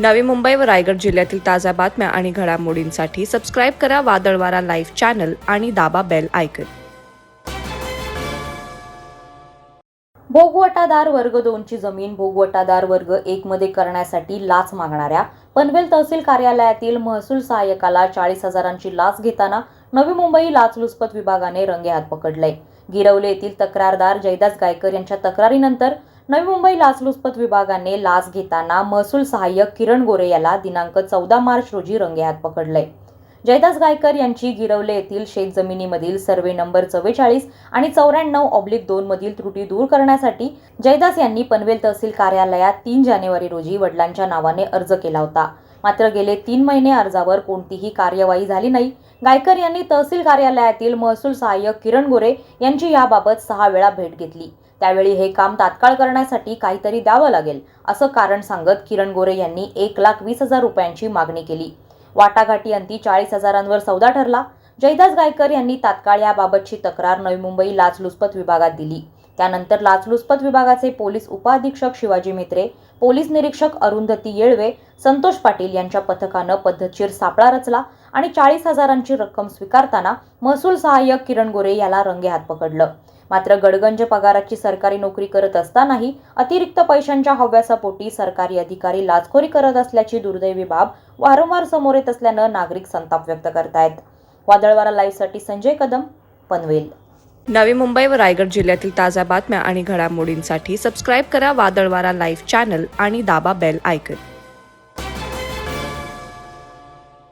नवी मुंबई व रायगड जिल्ह्यातील ताज्या बातम्या आणि घडामोडींसाठी सबस्क्राईब करा वादळवारा लाईव्ह चॅनल आणि दाबा बेल आयकॉन. भोगवटादार वर्ग 2 ची जमीन भोगवटादार वर्ग 1 मध्ये करण्यासाठी लाच मागणाऱ्या पनवेल तहसील कार्यालयातील महसूल सहाय्यकाला 40,000ची लाच घेताना नवी मुंबई लाचलुचपत विभागाने रंगेहात पकडले. गिरवले येथील तक्रारदार जयदास गायकर यांच्या तक्रारीनंतर नवी मुंबई लाचलुचपत विभागाने लाच घेताना महसूल सहाय्यक किरण गोरे याला दिनांक 14 मार्च रोजी रंगेहात पकडले. जयदास गायकर यांची गिरवले येथील शेतजमिनीमधील सर्वे नंबर 44 आणि 94/2 मधील त्रुटी दूर करण्यासाठी जयदास यांनी पनवेल तहसील कार्यालयात 3 जानेवारी रोजी वडिलांच्या नावाने अर्ज केला होता. मात्र गेले 3 महिने अर्जावर कोणतीही कार्यवाही झाली नाही. गायकर यांनी तहसील कार्यालयातील महसूल सहाय्यक किरण गोरे यांची याबाबत 6 वेळा भेट घेतली. त्यावेळी हे काम तात्काळ करण्यासाठी काहीतरी द्यावं लागेल असं कारण सांगत किरण गोरे यांनी 1,20,000 रुपयांची मागणी केली. वाटाघाटी अंती 40,000वर सौदा ठरला. जयदास गायकर यांनी तात्काळ याबाबतची तक्रार नवी मुंबई लाचलुचपत विभागात दिली. त्यानंतर लाचलुचपत विभागाचे पोलीस उपअधीक्षक शिवाजी मित्रे, पोलीस निरीक्षक अरुंधती येळवे, संतोष पाटील यांच्या पथकानं पद्धतशीर सापळा रचला आणि 40,000ची रक्कम स्वीकारताना महसूल सहाय्यक किरण गोरे याला रंगेहात पकडलं. मात्र गडगंज पगाराची सरकारी नोकरी करत असतानाही अतिरिक्त पैशांच्या हव्यासापोटी सरकारी अधिकारी लाचखोरी करत असल्याची दुर्दैवी बाब वारंवार समोर येत असल्यानं नागरिक संताप व्यक्त करतायत. वादळवारा लाईव्हसाठी संजय कदम, पनवेल. नवी मुंबई व रायगड जिल्ह्यातील ताज्या बातम्या आणि घडामोडींसाठी सबस्क्राईब करा वादळवारा लाईव्ह चॅनल आणि दाबा बेल आयकॉन.